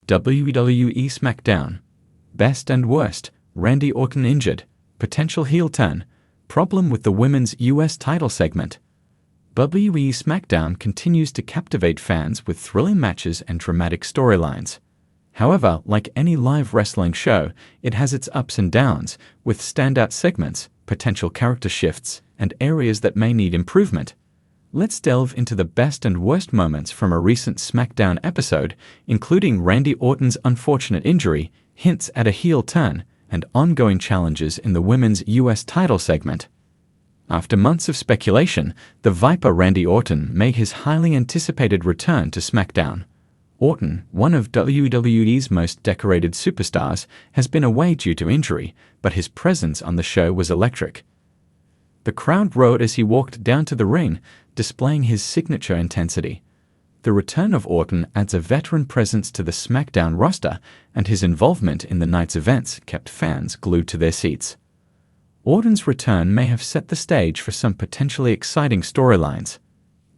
WWE SmackDown. Best and worst. Randy Orton injured. Potential heel turn. Problem with the women's US title segment. WWE SmackDown continues to captivate fans with thrilling matches and dramatic storylines. However, like any live wrestling show, it has its ups and downs, with standout segments, potential character shifts, and areas that may need improvement. Let's delve into the best and worst moments from a recent SmackDown episode, including Randy Orton's unfortunate injury, hints at a heel turn, and ongoing challenges in the women's US title segment. After months of speculation, the Viper Randy Orton made his highly anticipated return to SmackDown. Orton, one of WWE's most decorated superstars, has been away due to injury, but his presence on the show was electric. The crowd roared as he walked down to the ring, displaying his signature intensity. The return of Orton adds a veteran presence to the SmackDown roster, and his involvement in the night's events kept fans glued to their seats. Orton's return may have set the stage for some potentially exciting storylines.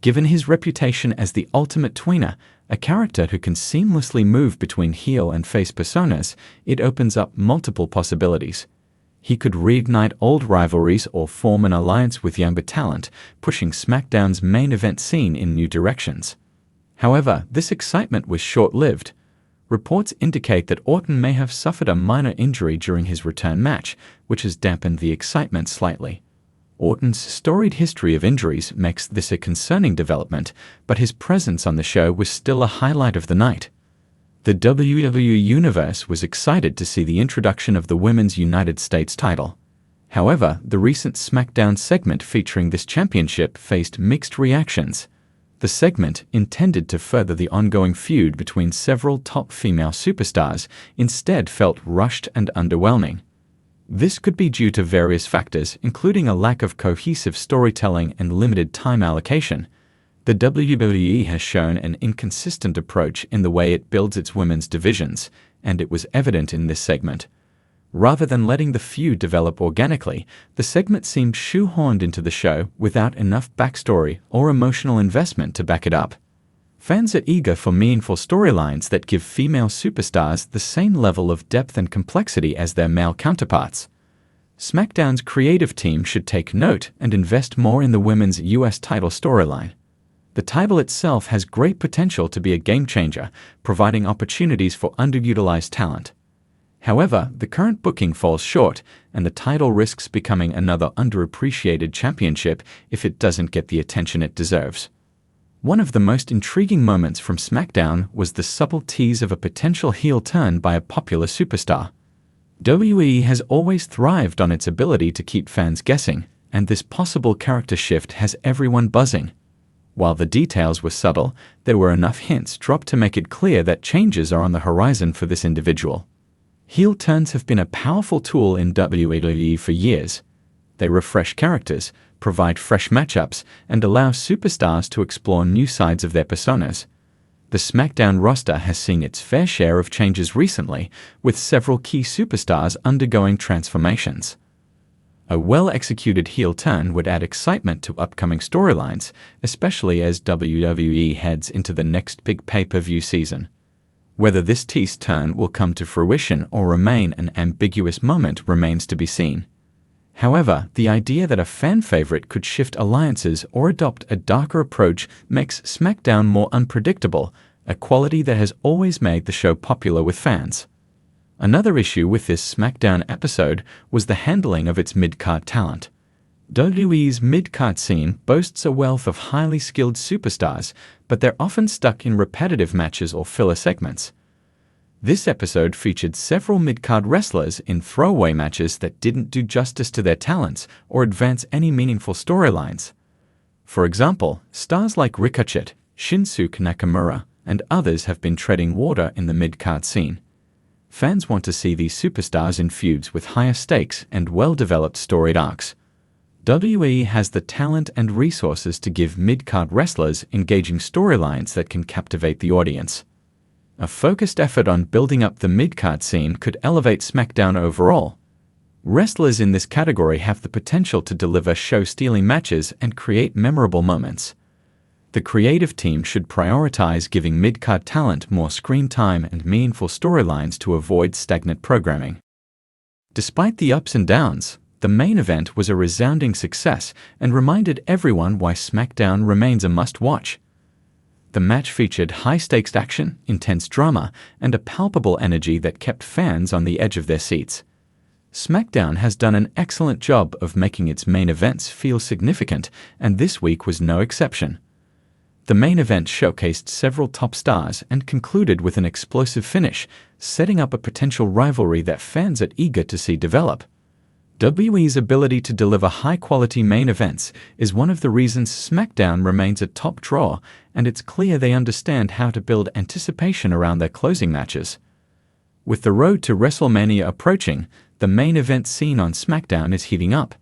Given his reputation as the ultimate tweener, a character who can seamlessly move between heel and face personas, it opens up multiple possibilities. He could reignite old rivalries or form an alliance with younger talent, pushing SmackDown's main event scene in new directions. However, this excitement was short-lived. Reports indicate that Orton may have suffered a minor injury during his return match, which has dampened the excitement slightly. Orton's storied history of injuries makes this a concerning development, but his presence on the show was still a highlight of the night. The WWE Universe was excited to see the introduction of the Women's United States title. However, the recent SmackDown segment featuring this championship faced mixed reactions. The segment, intended to further the ongoing feud between several top female superstars, instead felt rushed and underwhelming. This could be due to various factors, including a lack of cohesive storytelling and limited time allocation. The WWE has shown an inconsistent approach in the way it builds its women's divisions, and it was evident in this segment. Rather than letting the feud develop organically, the segment seemed shoehorned into the show without enough backstory or emotional investment to back it up. Fans are eager for meaningful storylines that give female superstars the same level of depth and complexity as their male counterparts. SmackDown's creative team should take note and invest more in the women's US title storyline. The title itself has great potential to be a game-changer, providing opportunities for underutilized talent. However, the current booking falls short, and the title risks becoming another underappreciated championship if it doesn't get the attention it deserves. One of the most intriguing moments from SmackDown was the subtle tease of a potential heel turn by a popular superstar. WWE has always thrived on its ability to keep fans guessing, and this possible character shift has everyone buzzing. While the details were subtle, there were enough hints dropped to make it clear that changes are on the horizon for this individual. Heel turns have been a powerful tool in WWE for years. They refresh characters, provide fresh matchups, and allow superstars to explore new sides of their personas. The SmackDown roster has seen its fair share of changes recently, with several key superstars undergoing transformations. A well-executed heel turn would add excitement to upcoming storylines, especially as WWE heads into the next big pay-per-view season. Whether this tease turn will come to fruition or remain an ambiguous moment remains to be seen. However, the idea that a fan favorite could shift alliances or adopt a darker approach makes SmackDown more unpredictable, a quality that has always made the show popular with fans. Another issue with this SmackDown episode was the handling of its mid-card talent. WWE's mid-card scene boasts a wealth of highly skilled superstars, but they're often stuck in repetitive matches or filler segments. This episode featured several mid-card wrestlers in throwaway matches that didn't do justice to their talents or advance any meaningful storylines. For example, stars like Ricochet, Shinsuke Nakamura, and others have been treading water in the mid-card scene. Fans want to see these superstars in feuds with higher stakes and well-developed storied arcs. WWE has the talent and resources to give mid-card wrestlers engaging storylines that can captivate the audience. A focused effort on building up the mid-card scene could elevate SmackDown overall. Wrestlers in this category have the potential to deliver show-stealing matches and create memorable moments. The creative team should prioritize giving mid-card talent more screen time and meaningful storylines to avoid stagnant programming. Despite the ups and downs, the main event was a resounding success and reminded everyone why SmackDown remains a must-watch. The match featured high-stakes action, intense drama, and a palpable energy that kept fans on the edge of their seats. SmackDown has done an excellent job of making its main events feel significant, and this week was no exception. The main event showcased several top stars and concluded with an explosive finish, setting up a potential rivalry that fans are eager to see develop. WWE's ability to deliver high-quality main events is one of the reasons SmackDown remains a top draw, and it's clear they understand how to build anticipation around their closing matches. With the road to WrestleMania approaching, the main event scene on SmackDown is heating up.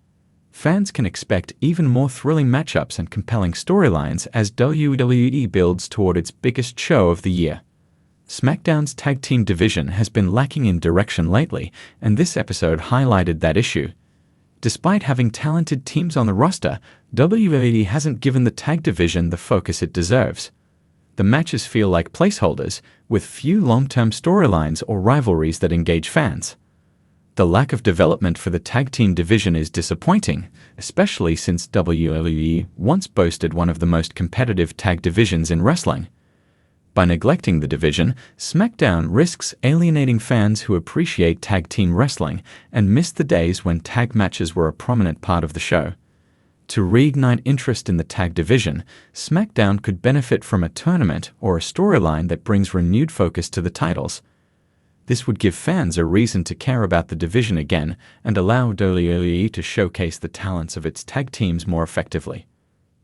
Fans can expect even more thrilling matchups and compelling storylines as WWE builds toward its biggest show of the year. SmackDown's tag team division has been lacking in direction lately, and this episode highlighted that issue. Despite having talented teams on the roster, WWE hasn't given the tag division the focus it deserves. The matches feel like placeholders, with few long-term storylines or rivalries that engage fans. The lack of development for the tag team division is disappointing, especially since WWE once boasted one of the most competitive tag divisions in wrestling. By neglecting the division, SmackDown risks alienating fans who appreciate tag team wrestling and miss the days when tag matches were a prominent part of the show. To reignite interest in the tag division, SmackDown could benefit from a tournament or a storyline that brings renewed focus to the titles. This would give fans a reason to care about the division again and allow WWE to showcase the talents of its tag teams more effectively.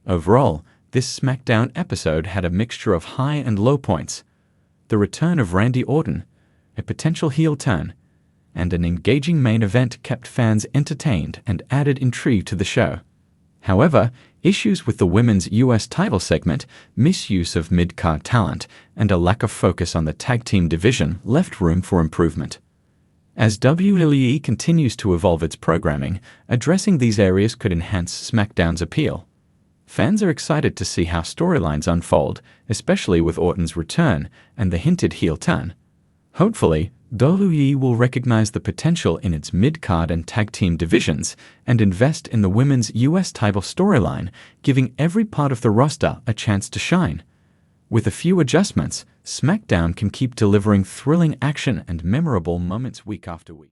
Overall, this SmackDown episode had a mixture of high and low points. The return of Randy Orton, a potential heel turn, and an engaging main event kept fans entertained and added intrigue to the show. However, issues with the women's US title segment, misuse of mid-card talent, and a lack of focus on the tag team division left room for improvement. As WWE continues to evolve its programming, addressing these areas could enhance SmackDown's appeal. Fans are excited to see how storylines unfold, especially with Orton's return and the hinted heel turn. Hopefully, WWE will recognize the potential in its mid-card and tag team divisions and invest in the women's US title storyline, giving every part of the roster a chance to shine. With a few adjustments, SmackDown can keep delivering thrilling action and memorable moments week after week.